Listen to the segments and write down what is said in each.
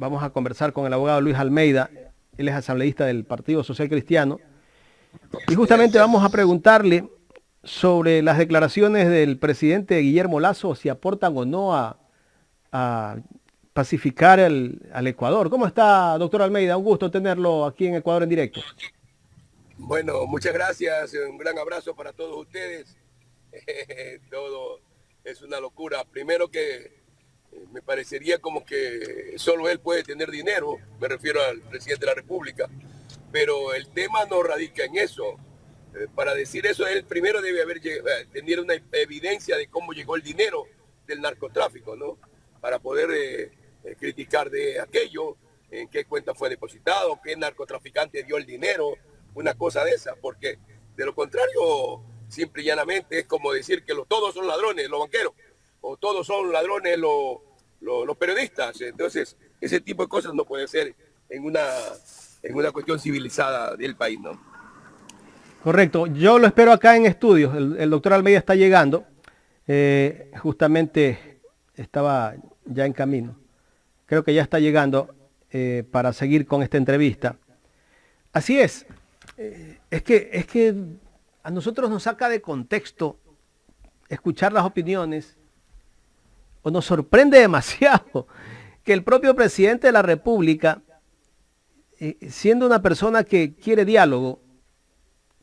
vamos a conversar con el abogado Luis Almeida, él es asambleísta del Partido Social Cristiano, y justamente vamos a preguntarle sobre las declaraciones del presidente Guillermo Lasso, si aportan o no a pacificar al Ecuador. ¿Cómo está, doctor Almeida? Un gusto tenerlo aquí en Ecuador en directo. Bueno, muchas gracias, un gran abrazo para todos ustedes. Todo es una locura. Primero que me parecería como que solo él puede tener dinero, me refiero al presidente de la República, pero el tema no radica en eso. Para decir eso, él primero debe tener una evidencia de cómo llegó el dinero del narcotráfico, ¿no? Para poder criticar de aquello, en qué cuenta fue depositado, qué narcotraficante dio el dinero, una cosa de esa, porque de lo contrario, simple y llanamente es como decir que todos son ladrones, los banqueros, o todos son ladrones los periodistas. Entonces, ese tipo de cosas no puede ser en una cuestión civilizada del país, ¿no? Correcto, yo lo espero acá en estudios, el doctor Almeida está llegando, justamente estaba ya en camino, creo que ya está llegando para seguir con esta entrevista. Así es que a nosotros nos saca de contexto escuchar las opiniones, o nos sorprende demasiado que el propio presidente de la República, siendo una persona que quiere diálogo,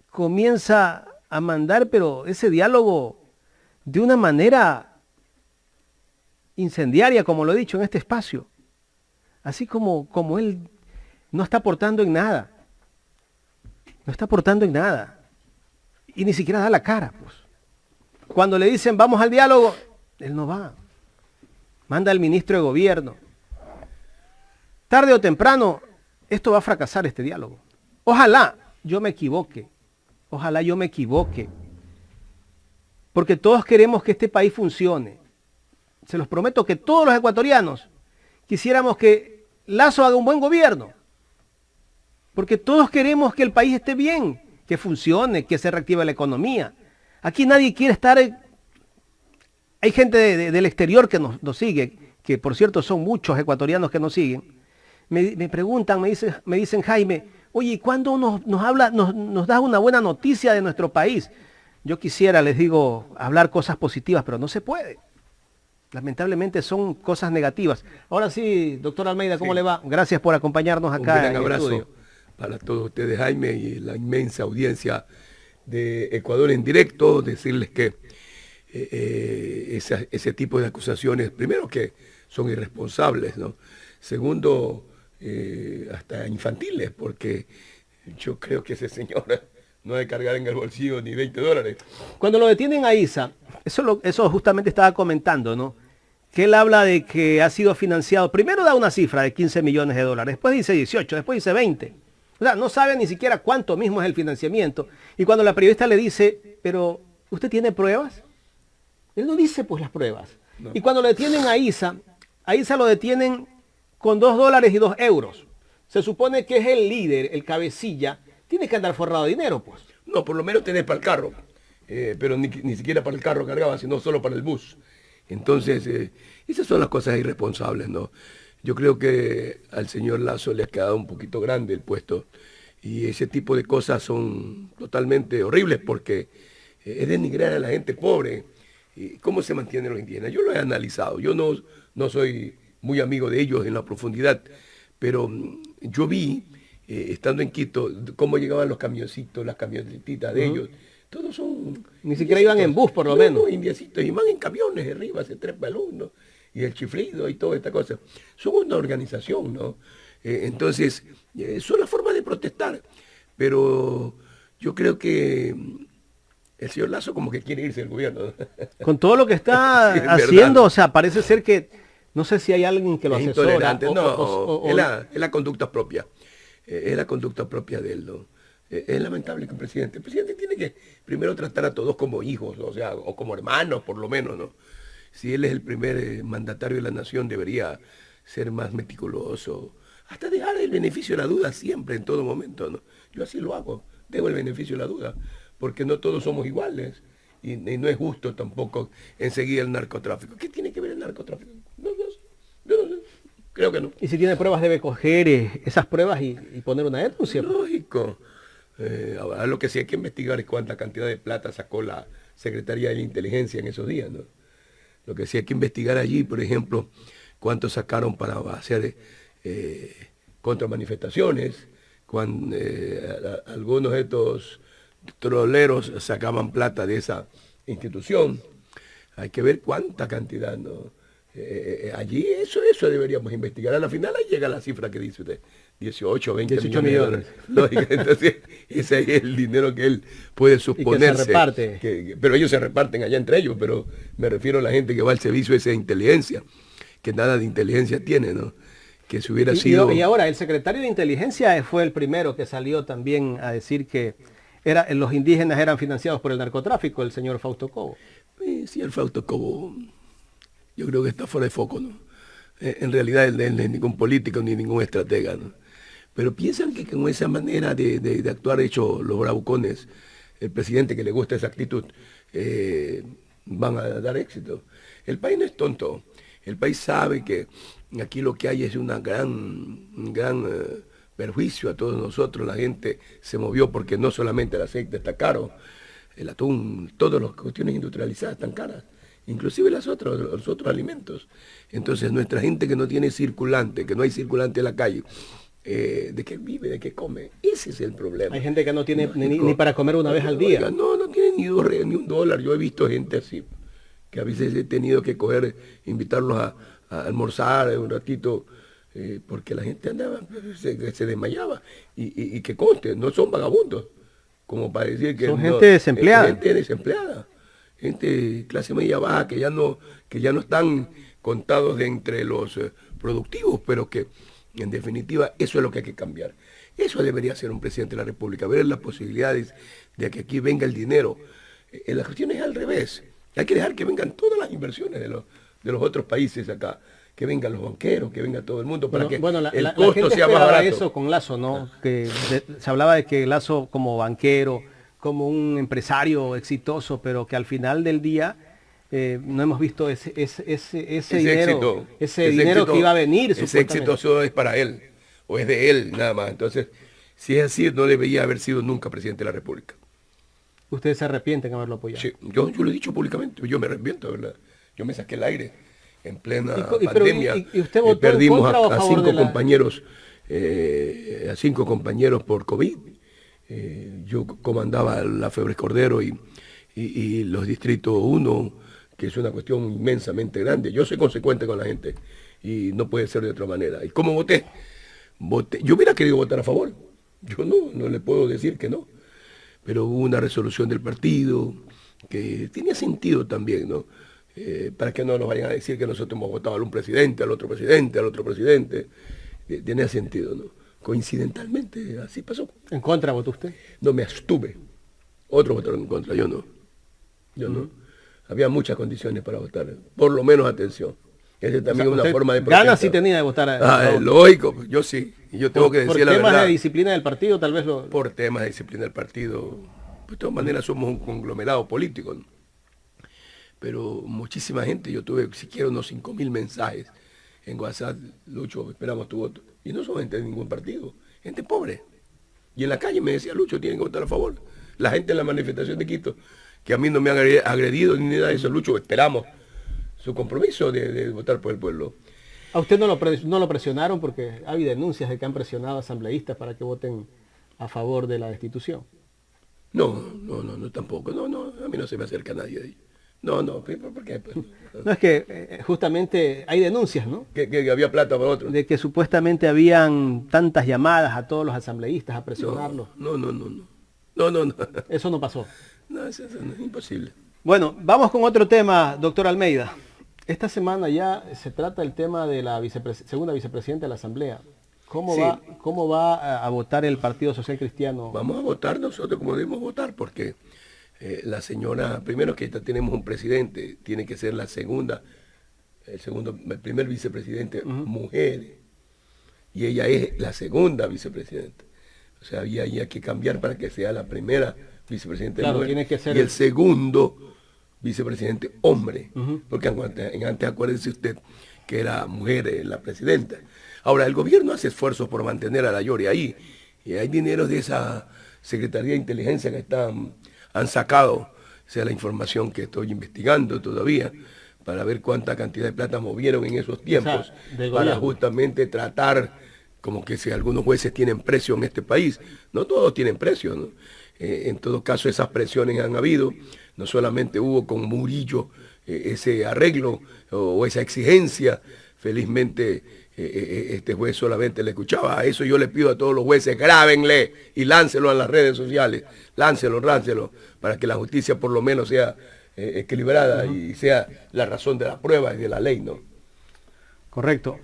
comienza a mandar, pero ese diálogo de una manera incendiaria, como lo he dicho en este espacio, así como él no está aportando en nada, y ni siquiera da la cara, pues. Cuando le dicen vamos al diálogo, él no va, manda al ministro de gobierno. Tarde o temprano, esto va a fracasar, este diálogo. Ojalá yo me equivoque, porque todos queremos que este país funcione. Se los prometo que todos los ecuatorianos quisiéramos que Lasso haga un buen gobierno, porque todos queremos que el país esté bien, que funcione, que se reactive la economía. Aquí nadie quiere estar... Hay gente del exterior que nos sigue, que por cierto son muchos ecuatorianos que nos siguen. Me preguntan, me dicen, Jaime, oye, ¿cuándo nos das una buena noticia de nuestro país? Yo quisiera, les digo, hablar cosas positivas, pero no se puede. Lamentablemente son cosas negativas. Ahora sí, doctor Almeida, ¿cómo le va? Gracias por acompañarnos acá en el estudio. Un gran abrazo para todos ustedes, Jaime, y la inmensa audiencia de Ecuador en directo. Decirles que ese tipo de acusaciones, primero que son irresponsables, ¿no? Segundo, hasta infantiles, porque yo creo que ese señor no debe cargar en el bolsillo ni $20. Cuando lo detienen a Isa, eso justamente estaba comentando, ¿no? Que él habla de que ha sido financiado, primero da una cifra de $15 millones, después dice 18, después dice 20. O sea, no sabe ni siquiera cuánto mismo es el financiamiento. Y cuando la periodista le dice, pero ¿usted tiene pruebas? Él no dice pues las pruebas. No. Y cuando le detienen a Isa lo detienen con $2 y 2 euros. Se supone que es el líder, el cabecilla, tiene que andar forrado de dinero, pues. No, por lo menos tenés para el carro, pero ni siquiera para el carro cargaba, sino solo para el bus. Entonces, esas son las cosas irresponsables, ¿no? Yo creo que al señor Lasso le ha quedado un poquito grande el puesto, y ese tipo de cosas son totalmente horribles, porque es denigrar a la gente pobre. ¿Cómo se mantienen los indígenas? Yo lo he analizado, yo no soy muy amigo de ellos en la profundidad, pero yo vi, estando en Quito, cómo llegaban los camioncitos, las camionetitas de ellos. Todos son... Ni siquiera iban en bus, por lo menos. Indiecitos, y van en camiones arriba, se trepa el uno, y el chiflido y toda esta cosa. Son una organización, ¿no? Entonces, son las formas de protestar, pero yo creo que el señor Lasso como que quiere irse del gobierno, ¿no? Con todo lo que está haciendo, o sea, parece ser que, no sé si hay alguien que lo asesora. Intolerante, es la conducta propia. Es la conducta propia de él, ¿no? Es lamentable que el presidente tiene que primero tratar a todos como hijos, o sea, o como hermanos por lo menos, ¿no? Si él es el primer mandatario de la nación, debería ser más meticuloso, hasta dejar el beneficio de la duda siempre, en todo momento, ¿no? Yo así lo hago, dejo el beneficio de la duda, porque no todos somos iguales, y no es justo tampoco enseguida el narcotráfico. ¿Qué tiene que ver el narcotráfico? No sé. Creo que no. Y si tiene pruebas debe coger esas pruebas y poner una denuncia. Lógico. Ahora lo que sí hay que investigar es cuánta cantidad de plata sacó la Secretaría de la Inteligencia en esos días, ¿no? Lo que sí hay que investigar allí, por ejemplo, cuánto sacaron para hacer contramanifestaciones, cuando algunos de estos troleros sacaban plata de esa institución. Hay que ver cuánta cantidad, ¿no? Allí eso deberíamos investigar. A la final ahí llega la cifra que dice usted, 18 o 20 millones. Lógica, entonces ese es el dinero que él puede suponerse. Y que se reparte. Pero ellos se reparten allá entre ellos, pero me refiero a la gente que va al servicio ese de inteligencia, que nada de inteligencia tiene, ¿no? Que si hubiera sido... Y ahora, el secretario de inteligencia fue el primero que salió también a decir que los indígenas eran financiados por el narcotráfico, el señor Fausto Cobo. Sí, el Fausto Cobo, yo creo que está fuera de foco, ¿no? En realidad él no es ningún político ni ningún estratega, ¿no? Pero piensan que con esa manera de actuar hecho los bravucones, el presidente que le gusta esa actitud, van a dar éxito. El país no es tonto. El país sabe que aquí lo que hay es un gran perjuicio a todos nosotros. La gente se movió porque no solamente el aceite está caro, el atún, todas las cuestiones industrializadas están caras, inclusive los otros alimentos. Entonces nuestra gente que no tiene circulante, que no hay circulante en la calle, ¿de qué vive, de qué come? Ese es el problema. Hay gente que no tiene ni para comer una vez al día. Oiga, no tiene ni $1. Yo he visto gente así, que a veces he tenido que invitarlos a almorzar un ratito, porque la gente andaba, se desmayaba. Y que conste, no son vagabundos, como para decir que... Son gente desempleada. Gente desempleada, gente clase media baja, que ya no están contados de entre los productivos, pero que en definitiva eso es lo que hay que cambiar. Eso debería ser un presidente de la República, ver las posibilidades de que aquí venga el dinero. La cuestión es al revés. Hay que dejar que vengan todas las inversiones de los otros países acá, que vengan los banqueros, que venga todo el mundo, para que el costo sea más barato. Eso con Lasso, ¿no? Se hablaba de que Lasso como banquero, como un empresario exitoso, pero que al final del día no hemos visto ese dinero, dinero que iba a venir. Ese éxito solo es para él, o es de él nada más. Entonces, si es así, no debería haber sido nunca presidente de la República. ¿Ustedes se arrepienten de haberlo apoyado? Sí, yo lo he dicho públicamente, yo me arrepiento, ¿verdad? Yo me saqué el aire en plena pandemia. ¿Y usted votó perdimos en contra a 5 compañeros por COVID. Yo comandaba la Febres Cordero y los distritos 1, que es una cuestión inmensamente grande. Yo soy consecuente con la gente y no puede ser de otra manera. ¿Y cómo voté? Yo hubiera querido votar a favor. Yo no le puedo decir que no. Pero hubo una resolución del partido que tenía sentido también, ¿no? Para que no nos vayan a decir que nosotros hemos votado a un presidente, al otro presidente, al otro presidente. Tenía sentido, ¿no? Coincidentalmente, así pasó. ¿En contra votó usted? No, me abstuve. Otros votaron en contra, yo no. No. Había muchas condiciones para votar. Por lo menos atención. Esa también es una forma de protesta. Ganas sí tenía de votar. Lógico, yo sí. Y yo tengo que decir la verdad. Por temas de disciplina del partido, tal vez lo... Por temas de disciplina del partido. Pues, de todas maneras somos un conglomerado político, ¿no? Pero muchísima gente, yo tuve siquiera unos 5.000 mensajes en WhatsApp. Lucho, esperamos tu voto. Y no son gente de ningún partido, gente pobre. Y en la calle me decía, Lucho, tienen que votar a favor. La gente en la manifestación de Quito, que a mí no me han agredido ni nada de eso, Lucho, esperamos su compromiso de votar por el pueblo. ¿A usted no lo presionaron? Porque hay denuncias de que han presionado a asambleístas para que voten a favor de la destitución. No, tampoco. No, a mí no se me acerca nadie ahí. No, ¿por qué? No, es que justamente hay denuncias, ¿no? Que había plata para otro. De que supuestamente habían tantas llamadas a todos los asambleístas a presionarlos. No. Eso no pasó. No, eso no es imposible. Bueno, vamos con otro tema, doctor Almeida. Esta semana ya se trata el tema de la segunda vicepresidenta de la Asamblea. ¿Cómo va a votar el Partido Social Cristiano? Vamos a votar nosotros como debemos votar, porque la señora, primero que tenemos un presidente, tiene que ser el primer vicepresidente mujer, y ella es la segunda vicepresidenta. O sea, había que cambiar para que sea la primera vicepresidenta mujer, tiene que ser y el segundo vicepresidente hombre, porque antes acuérdese usted que era mujer la presidenta. Ahora, el gobierno hace esfuerzos por mantener a la Yori ahí, y hay dineros de esa Secretaría de Inteligencia que han sacado, sea la información que estoy investigando todavía, para ver cuánta cantidad de plata movieron en esos tiempos, o sea, para justamente tratar, como que si algunos jueces tienen precio en este país, no todos tienen precio, ¿no? En todo caso, esas presiones han habido, no solamente hubo con Murillo ese arreglo o esa exigencia, felizmente este juez solamente le escuchaba. A eso yo le pido a todos los jueces, grábenle y láncelo a las redes sociales, láncelo, para que la justicia por lo menos sea equilibrada y sea la razón de la prueba y de la ley, ¿no? Correcto.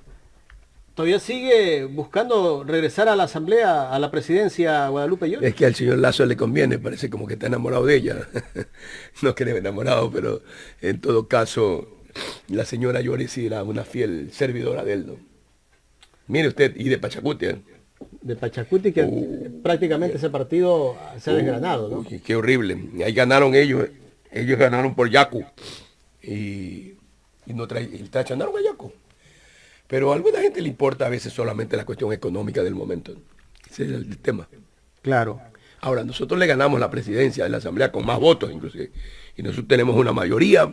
¿Todavía sigue buscando regresar a la Asamblea, a la presidencia Guadalupe Llori? Es que al señor Lazo le conviene, parece como que está enamorado de ella. No que debe enamorado, pero en todo caso, la señora Llori sí era una fiel servidora de él, ¿no? Mire usted, y de Pachacuti. De Pachacuti, que prácticamente ese partido se ha desgranado, ¿no? Qué horrible. Ahí ganaron ellos ganaron por Yacu. Y traicionaron a Yacu. Pero a alguna gente le importa a veces solamente la cuestión económica del momento. Ese es el tema. Claro. Ahora, nosotros le ganamos la presidencia de la Asamblea con más votos, inclusive. Y nosotros tenemos una mayoría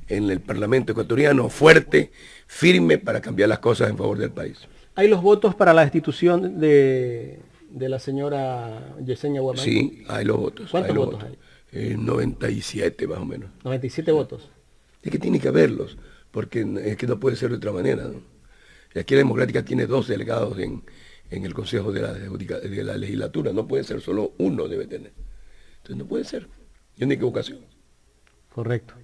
en el Parlamento ecuatoriano fuerte, firme, para cambiar las cosas en favor del país. ¿Hay los votos para la destitución de la señora Yesenia Guamán? Sí, hay los votos. ¿Cuántos votos hay? 97 más o menos. 97 votos. Es que tiene que haberlos, porque es que no puede ser de otra manera, ¿no? Y aquí la Democrática tiene 2 delegados en el Consejo de la Legislatura, no puede ser, solo uno debe tener. Entonces no puede ser, es una equivocación. Correcto.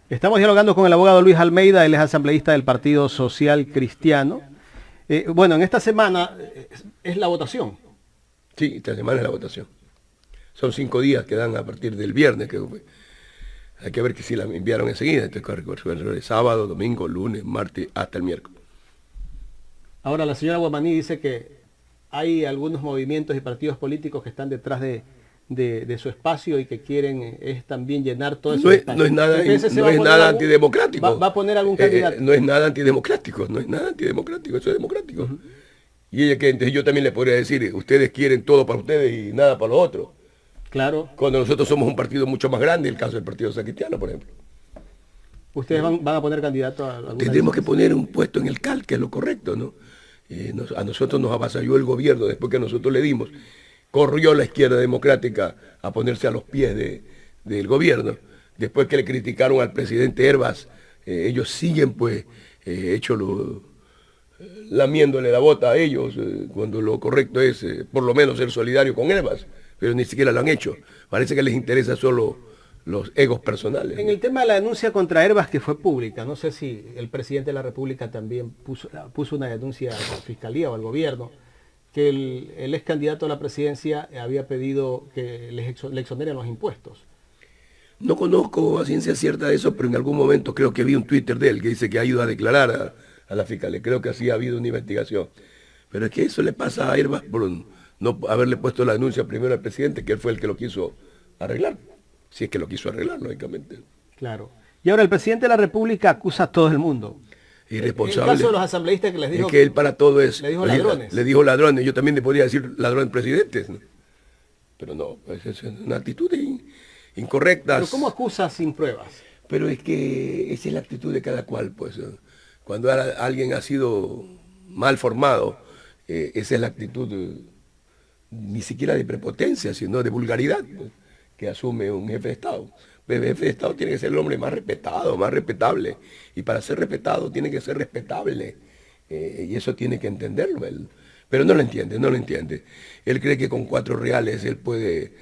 Estamos dialogando con el abogado Luis Almeida, él es asambleísta del Partido Social Cristiano. Bueno, en esta semana es la votación. Sí, esta semana es la votación. Son 5 días que dan a partir del viernes, que hay que ver que si la enviaron enseguida. Entonces, sábado, domingo, lunes, martes, hasta el miércoles. Ahora, la señora Guamaní dice que hay algunos movimientos y partidos políticos que están detrás de su espacio y que quieren también llenar todo ese espacio. No es nada antidemocrático. ¿Va a poner algún candidato? No es nada antidemocrático, eso es democrático. Y ella que entonces yo también le podría decir, ustedes quieren todo para ustedes y nada para los otros. Claro. Cuando nosotros somos un partido mucho más grande, el caso del Partido Social Cristiano, por ejemplo. ¿Ustedes van a poner candidato a alguna? Tendremos que poner un puesto en el CAL, que es lo correcto, ¿no? A nosotros nos avasalló el gobierno después que nosotros le dimos. Corrió la izquierda democrática a ponerse a los pies del gobierno. Después que le criticaron al presidente Herbas, ellos siguen pues lamiéndole la bota a ellos, cuando lo correcto es por lo menos ser solidario con Herbas, pero ni siquiera lo han hecho. Parece que les interesa solo los egos personales. En el tema de la denuncia contra Herbas, que fue pública, no sé si el presidente de la República también puso una denuncia a la Fiscalía o al gobierno, que el ex candidato a la presidencia había pedido que le exoneren los impuestos. No conozco a ciencia cierta eso, pero en algún momento creo que vi un Twitter de él que dice que ha ido a declarar a la Fiscalía. Creo que así ha habido una investigación. Pero es que eso le pasa a Herbas por no haberle puesto la denuncia primero al presidente, que él fue el que lo quiso arreglar. Si es que lo quiso arreglar, lógicamente. Claro. Y ahora el presidente de la República acusa a todo el mundo. Irresponsable. En el caso de los asambleístas que les dijo... Es que él para todo es... Le dijo ladrones. Le dijo ladrones. Yo también le podría decir ladrones presidentes, ¿no? Pero no, pues es una actitud incorrecta. ¿Pero cómo acusa sin pruebas? Pero es que esa es la actitud de cada cual, pues. Cuando alguien ha sido mal formado, esa es la actitud ni siquiera de prepotencia, sino de vulgaridad, pues, que asume un jefe de Estado. El jefe de Estado tiene que ser el hombre más respetado, más respetable. Y para ser respetado tiene que ser respetable. Y eso tiene que entenderlo él. Pero no lo entiende. Él cree que con 4 reales él puede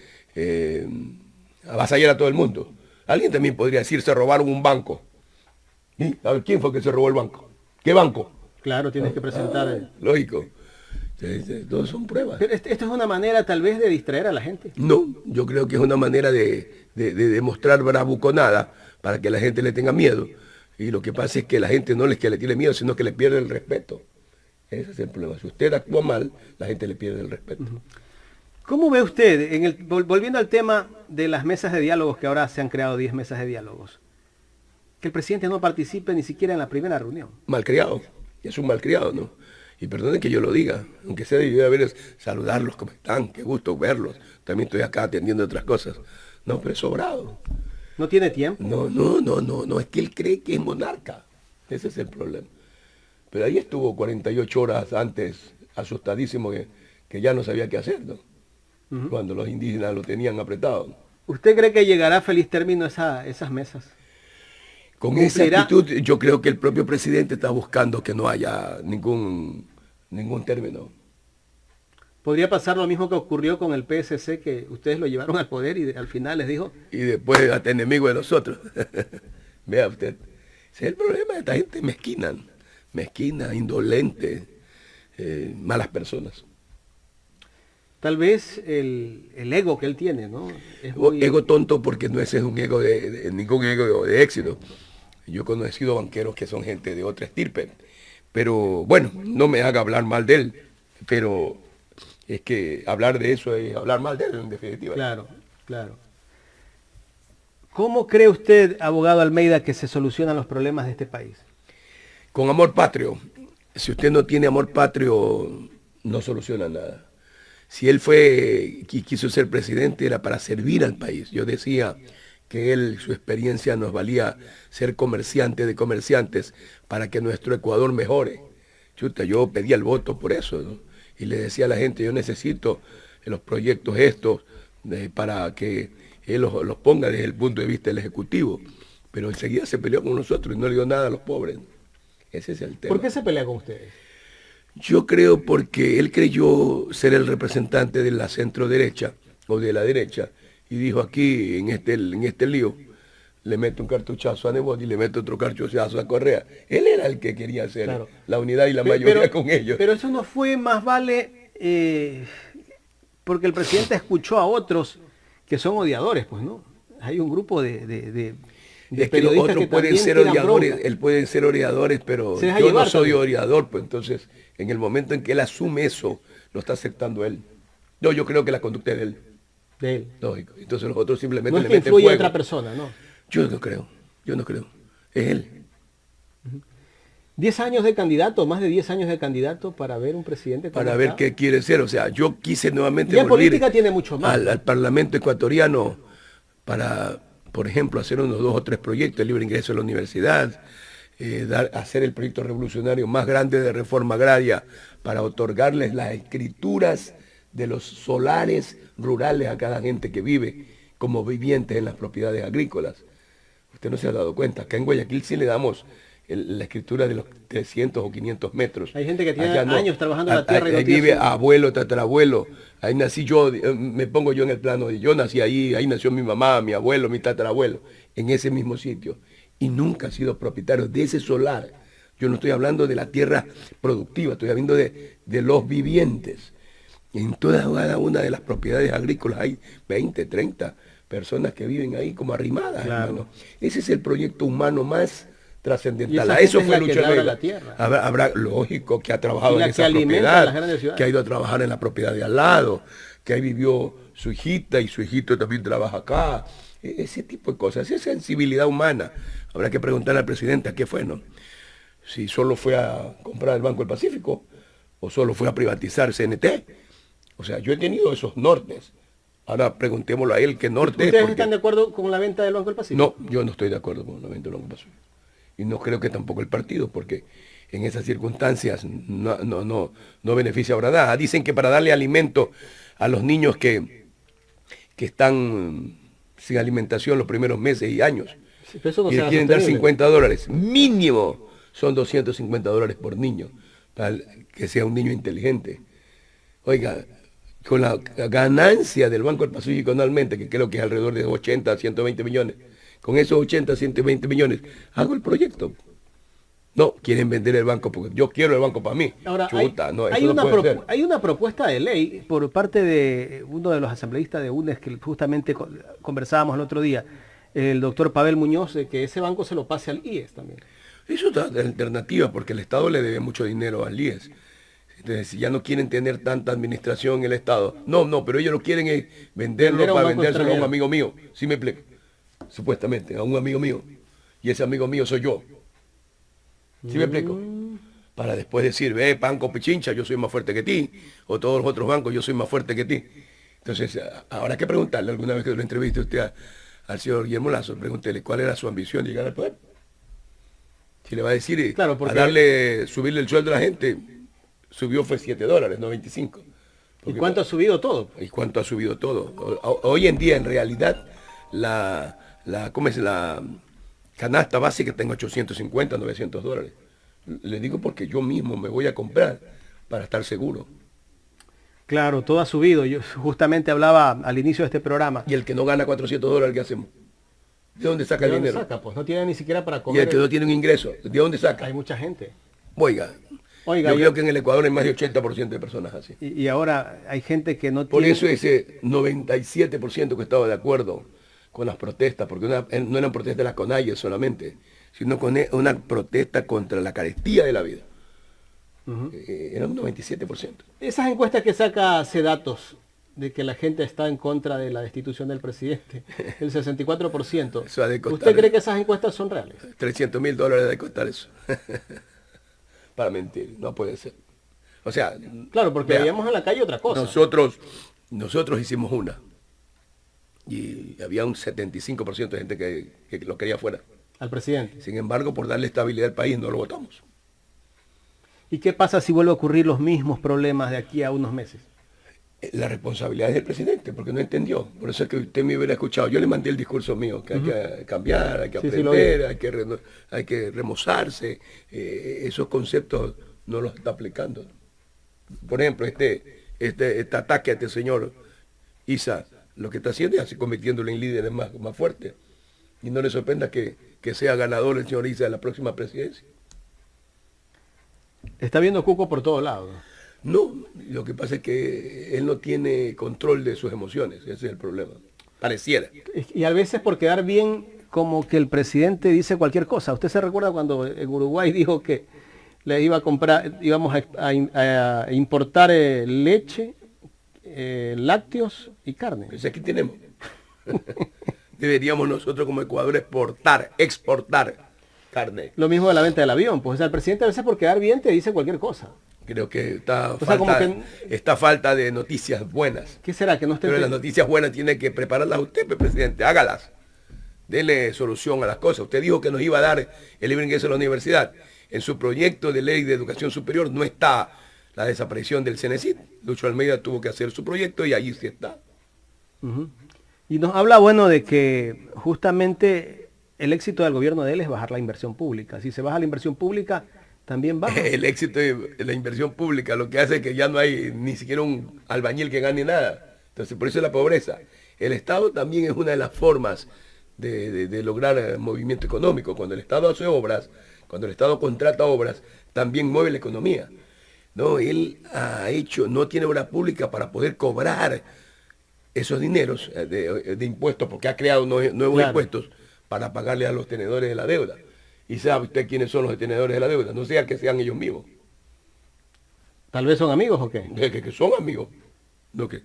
avasallar a todo el mundo. Alguien también podría decir, se robaron un banco. ¿Y? A ver, ¿quién fue que se robó el banco? ¿Qué banco? Claro, tienes que presentar... Lógico. Todos son pruebas. Pero esto es una manera tal vez de distraer a la gente. No, yo creo que es una manera de demostrar bravuconada para que la gente le tenga miedo. Y lo que pasa es que la gente no es que le tiene miedo, sino que le pierde el respeto. Ese es el problema. Si usted actúa mal, la gente le pierde el respeto. ¿Cómo ve usted, volviendo al tema de las mesas de diálogos, que ahora se han creado 10 mesas de diálogos, que el presidente no participe ni siquiera en la primera reunión? Malcriado, es un malcriado, ¿no? Y perdonen que yo lo diga, aunque sea de ver saludarlos, ¿cómo están? Qué gusto verlos. También estoy acá atendiendo otras cosas. No, pero es sobrado. ¿No tiene tiempo? No, es que él cree que es monarca. Ese es el problema. Pero ahí estuvo 48 horas antes, asustadísimo, que ya no sabía qué hacer, ¿no? Cuando los indígenas lo tenían apretado. ¿Usted cree que llegará a feliz término esas mesas? Con esa actitud, yo creo que el propio presidente está buscando que no haya ningún término. ¿Podría pasar lo mismo que ocurrió con el PSC, que ustedes lo llevaron al poder y al final les dijo? Y después hasta enemigo de nosotros. Vea usted, ese es el problema de esta gente mezquina, indolente, malas personas. Tal vez el ego que él tiene, ¿no? Ego tonto, porque no ese es un ego ningún ego de éxito. Yo he conocido banqueros que son gente de otra estirpe. Pero bueno, no me haga hablar mal de él. Pero es que hablar de eso es hablar mal de él, en definitiva. Claro. ¿Cómo cree usted, abogado Almeida, que se solucionan los problemas de este país? Con amor patrio. Si usted no tiene amor patrio, no soluciona nada. Si él quiso ser presidente, era para servir al país. Yo decía que su experiencia nos valía ser comerciante de comerciantes para que nuestro Ecuador mejore. Chuta, yo pedía el voto por eso, ¿no? Y le decía a la gente, yo necesito los proyectos estos para que él los ponga desde el punto de vista del Ejecutivo. Pero enseguida se peleó con nosotros y no le dio nada a los pobres. Ese es el tema. ¿Por qué se pelea con ustedes? Yo creo porque él creyó ser el representante de la centro derecha o de la derecha y dijo, aquí en este lío le meto un cartuchazo a Nebot y le meto otro cartuchazo a Correa. Él era el que quería hacer la unidad y la mayoría con ellos. Pero eso no fue, más vale, porque el presidente escuchó a otros que son odiadores, pues, ¿no? Hay un grupo de es que los otros pueden ser odiadores, él puede ser odiadores, pero yo no soy odiador, pues entonces, en el momento en que él asume eso, lo está aceptando él. No, yo creo que la conducta es de él. De él. Lógico. Entonces los otros simplemente no le meten fuego. No es que influye a otra persona, ¿no? Yo no creo. Es él. 10 años de candidato, más de 10 años de candidato para ver un presidente. Para ver qué quiere ser. O sea, yo quise nuevamente volver política tiene mucho más. Al Parlamento ecuatoriano para, por ejemplo, hacer unos 2 o 3 proyectos, el libre ingreso a la universidad, hacer el proyecto revolucionario más grande de reforma agraria para otorgarles las escrituras de los solares rurales a cada gente que vive como vivientes en las propiedades agrícolas. Usted no se ha dado cuenta, acá en Guayaquil sí le damos la escritura de los 300 o 500 metros. Hay gente que tiene años trabajando en la tierra. Ahí vive abuelo, tatarabuelo. Ahí nací yo, me pongo yo en el plano de yo nací ahí nació mi mamá, mi abuelo, mi tatarabuelo, en ese mismo sitio. Y nunca ha sido propietario de ese solar. Yo no estoy hablando de la tierra productiva, estoy hablando de los vivientes. En cada una de las propiedades agrícolas hay 20, 30 personas que viven ahí como arrimadas, hermano. Ese es el proyecto humano más trascendental. A eso fue Lucho Herrera. Habrá, lógico, que ha trabajado en esa propiedad, que ha ido a trabajar en la propiedad de al lado, que ahí vivió su hijita y su hijito también trabaja acá. Ese tipo de cosas, esa sensibilidad humana. Habrá que preguntarle al presidente a qué fue, ¿no? Si solo fue a comprar el Banco del Pacífico o solo fue a privatizar CNT. O sea, yo he tenido esos nortes. Ahora preguntémoslo a él qué norte es. ¿Ustedes están de acuerdo con la venta del Banco del Pacífico? No, yo no estoy de acuerdo con la venta del Banco del Pacífico. Y no creo que tampoco el partido, porque en esas circunstancias no beneficia a nada. Dicen que para darle alimento a los niños que están sin alimentación los primeros meses y años, sí, eso no y les quieren dar $50, mínimo son $250 por niño, para que sea un niño inteligente. Oiga, con la ganancia del Banco del Pacífico anualmente, que creo que es alrededor de 80 a 120 millones, con esos 80 a 120 millones, hago el proyecto. No, quieren vender el banco porque yo quiero el banco para mí. Ahora, chuta, hay una propuesta de ley por parte de uno de los asambleístas de UNES que justamente conversábamos el otro día, el doctor Pavel Muñoz, de que ese banco se lo pase al IES también. Eso es una alternativa porque el Estado le debe mucho dinero al IES. Entonces, si ya no quieren tener tanta administración en el Estado. No, pero ellos lo quieren es venderlo Vender a un para banco vendérselo a un extranjero. amigo mío. ¿Sí me explico? Supuestamente, a un amigo mío. Y ese amigo mío soy yo. ¿Sí me explico? Para después decir, ve, Banco Pichincha, yo soy más fuerte que ti. O todos los otros bancos, yo soy más fuerte que ti. Entonces, ahora hay que preguntarle, alguna vez que lo entreviste usted al señor Guillermo Lazo, pregúntele cuál era su ambición de llegar al poder. Si le va a decir, Claro, a porque... subirle el sueldo a la gente, subió fue $7, no 25. ¿Y cuánto ha subido todo? ¿Y cuánto ha subido todo? Hoy en día, en realidad, ¿cómo es? La canasta básica está en $850, $900. Le digo porque yo mismo me voy a comprar para estar seguro. Claro, todo ha subido. Yo justamente hablaba al inicio de este programa. Y el que no gana $400, ¿qué hacemos? ¿De dónde saca ¿De el dónde dinero? saca? Pues no tiene ni siquiera para Y comer. el que no tiene un ingreso, ¿de dónde saca? Hay mucha gente. Oiga, Oiga, yo creo que en el Ecuador hay más de 80% de personas así. Y ahora hay gente que no Por tiene... eso ese 97% que estaba de acuerdo con las protestas, porque no eran protestas de la CONAIE solamente, sino una protesta contra la carestía de la vida. Era un 97%. Esas encuestas que saca Cedatos de que la gente está en contra de la destitución del presidente, el 64%. Eso ha de costar, ¿Usted cree que esas encuestas son reales? $300.000 de costar eso. Para mentir, no puede ser. O sea, Claro, porque vea, veíamos en la calle otra cosa. nosotros hicimos una. Y había un 75% de gente que lo quería fuera. Al presidente. Sin embargo, por darle estabilidad al país, no lo votamos. ¿Y qué pasa si vuelven a ocurrir los mismos problemas de aquí a unos meses? La responsabilidad es del presidente, porque no entendió. Por eso es que usted me hubiera escuchado. Yo le mandé el discurso mío, que hay que cambiar, hay que Sí, aprender, hay que remozarse. Esos conceptos no los está aplicando. Por ejemplo, este ataque a este señor Isa, lo que está haciendo es convirtiéndolo en líderes más fuertes. Y no le sorprenda que sea ganador el señor Isa de la próxima presidencia. Está viendo cuco por todos lados. No, lo que pasa es que él no tiene control de sus emociones, ese es el problema. Pareciera. Y a veces por quedar bien, como que el presidente dice cualquier cosa. ¿Usted se recuerda cuando en Uruguay dijo que le iba a comprar, íbamos a importar leche, lácteos y carne? Pues aquí tenemos. Deberíamos nosotros como Ecuador exportar carne. Lo mismo de la venta del avión. Pues o sea, el presidente a veces por quedar bien te dice cualquier cosa. Creo que está falta de noticias buenas. ¿Qué será? Que no esté... Pero las noticias buenas tiene que prepararlas usted, presidente. Hágalas. Dele solución a las cosas. Usted dijo que nos iba a dar el libre ingreso a la universidad. En su proyecto de ley de educación superior no está la desaparición del CENESID. Lucho Almeida tuvo que hacer su proyecto y allí sí está. Y nos habla, bueno, de que justamente el éxito del gobierno de él es bajar la inversión pública. Si se baja la inversión pública, también baja. El éxito de la inversión pública lo que hace es que ya no hay ni siquiera un albañil que gane nada. Entonces, por eso es la pobreza. El Estado también es una de las formas de lograr movimiento económico. Cuando el Estado hace obras, cuando el Estado contrata obras, también mueve la economía. No, él no tiene obra pública para poder cobrar esos dineros de impuestos, porque ha creado nuevos impuestos para pagarle a los tenedores de la deuda. ¿Y sabe usted quiénes son los tenedores de la deuda? No sea que sean ellos mismos. ¿Tal vez son amigos o qué? Que son amigos. ¿No qué?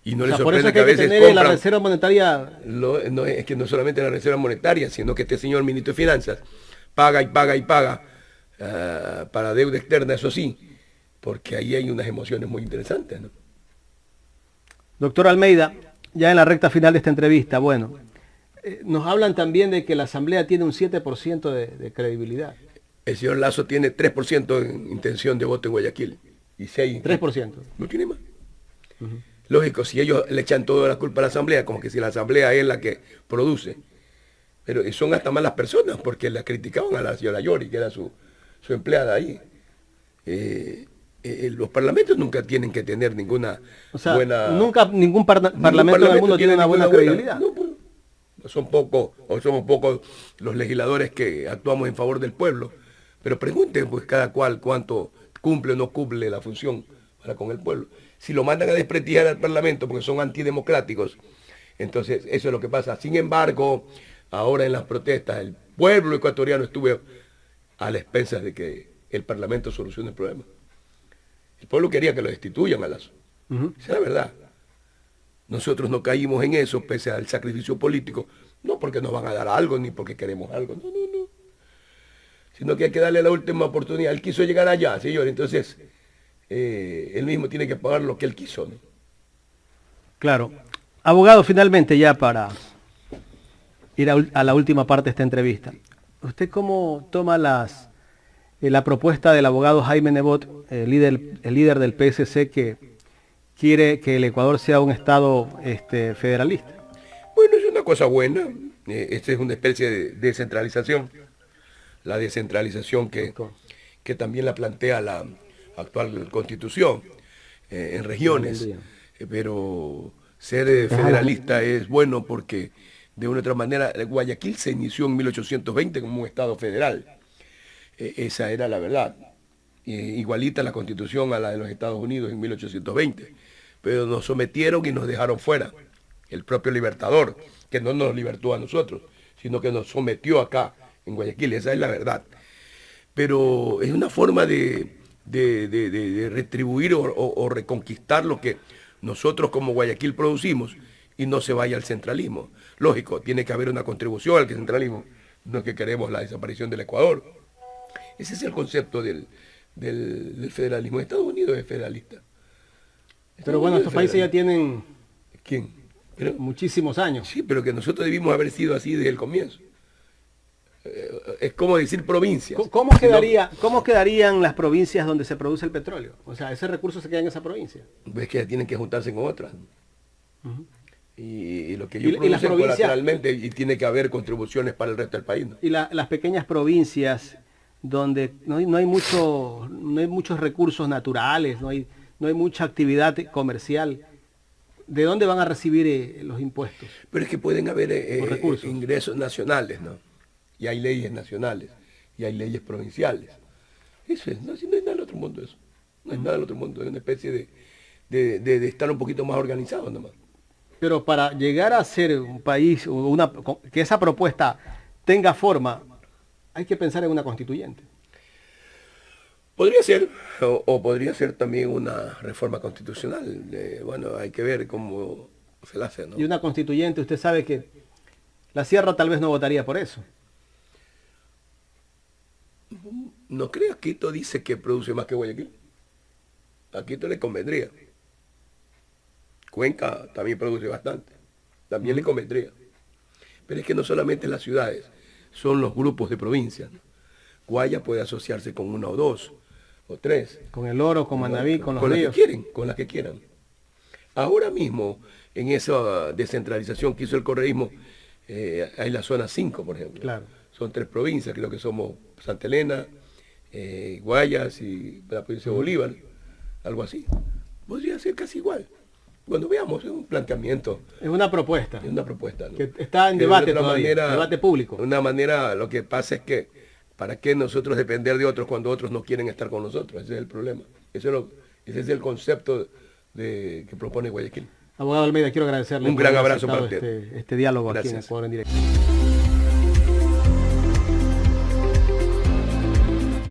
Y no les por eso sorprende es que a hay que veces tener compran... la Reserva Monetaria... No, es que no solamente la Reserva Monetaria, sino que este señor ministro de Finanzas paga y paga y paga para deuda externa, eso sí, porque ahí hay unas emociones muy interesantes, ¿no? Doctor Almeida, ya en la recta final de esta entrevista, bueno, nos hablan también de que la Asamblea tiene un 7% de credibilidad. El señor Lazo tiene 3% en intención de voto en Guayaquil. Y 6%. 3%. No tiene más. Lógico, si ellos le echan toda la culpa a la Asamblea, como que si la Asamblea es la que produce. Pero son hasta malas personas, porque la criticaban a la señora Yori, que era su empleada ahí. Los parlamentos nunca tienen que tener ninguna buena... Nunca ningún parlamento en el mundo tiene una buena credibilidad. No, pues, somos pocos los legisladores que actuamos en favor del pueblo. Pero pregunten pues cada cual cuánto cumple o no cumple la función para con el pueblo. Si lo mandan a desprestigiar al parlamento porque son antidemocráticos, entonces eso es lo que pasa. Sin embargo, ahora en las protestas, el pueblo ecuatoriano estuvo a las expensas de que el parlamento solucione el problema. El pueblo quería que lo destituyan a Lazo. Esa es la verdad. Nosotros no caímos en eso pese al sacrificio político, no porque nos van a dar algo ni porque queremos algo, no, no, no. Sino que hay que darle la última oportunidad. Él quiso llegar allá, señor, entonces él mismo tiene que pagar lo que él quiso, ¿no? Claro. Abogado, finalmente ya para ir a la última parte de esta entrevista. ¿Usted cómo toma la propuesta del abogado Jaime Nebot, el líder del PSC, que quiere que el Ecuador sea un estado federalista? Bueno, es una cosa buena. Esta es una especie de descentralización. La descentralización que también la plantea la actual Constitución en regiones. Pero ser federalista es bueno porque de una u otra manera Guayaquil se inició en 1820 como un estado federal. Esa era la verdad. Igualita la Constitución a la de los Estados Unidos en 1820. Pero nos sometieron y nos dejaron fuera. El propio Libertador, que no nos libertó a nosotros, sino que nos sometió acá en Guayaquil. Esa es la verdad. Pero es una forma de retribuir o reconquistar lo que nosotros como Guayaquil producimos y no se vaya al centralismo. Lógico, tiene que haber una contribución al centralismo. No es que queremos la desaparición del Ecuador. Ese es el concepto del federalismo. Estados Unidos es federalista. Pero bueno, estos países ya tienen muchísimos años. Sí, pero que nosotros debimos haber sido así desde el comienzo. Es como decir provincias. ¿Cómo quedarían las provincias donde se produce el petróleo? O sea, ese recurso se queda en esa provincia. Es que tienen que juntarse con otras. Y lo que yo produce colateralmente y tiene que haber contribuciones para el resto del país, ¿no? Y las pequeñas provincias donde no hay muchos recursos naturales, no hay mucha actividad comercial, ¿de dónde van a recibir los impuestos? Pero es que pueden haber ingresos nacionales, ¿no? Y hay leyes nacionales, y hay leyes provinciales. Eso es, no hay nada del otro mundo eso. No hay nada del otro mundo, es una especie de estar un poquito más organizado nomás. Pero para llegar a ser un país, que esa propuesta tenga forma, hay que pensar en una constituyente. Podría ser, o podría ser también una reforma constitucional. Bueno, hay que ver cómo se la hace, ¿no? Y una constituyente, usted sabe que la Sierra tal vez no votaría por eso. ¿No creas que Quito dice que produce más que Guayaquil? A Quito le convendría. Cuenca también produce bastante. También le convendría. Pero es que no solamente las ciudades, son los grupos de provincias, ¿no? Guaya puede asociarse con una o dos, o tres. Con el Oro, con Manabí, con los ríos. Con las que quieran. Ahora mismo, en esa descentralización que hizo el correísmo, hay la zona 5, por ejemplo. Claro. Son 3 provincias, creo que somos Santa Elena, Guayas y la provincia de Bolívar, algo así. Podría ser casi igual. Cuando veamos, es un planteamiento. Es una propuesta. Es una propuesta, ¿no? Que está en debate todavía, debate público. De una manera, lo que pasa es que, ¿para qué nosotros depender de otros cuando otros no quieren estar con nosotros? Ese es el problema. Ese es el concepto que propone Guayaquil. Abogado Almeida, quiero agradecerle. Un gran abrazo para usted. Este diálogo. Gracias. Aquí en Ecuador en Directo.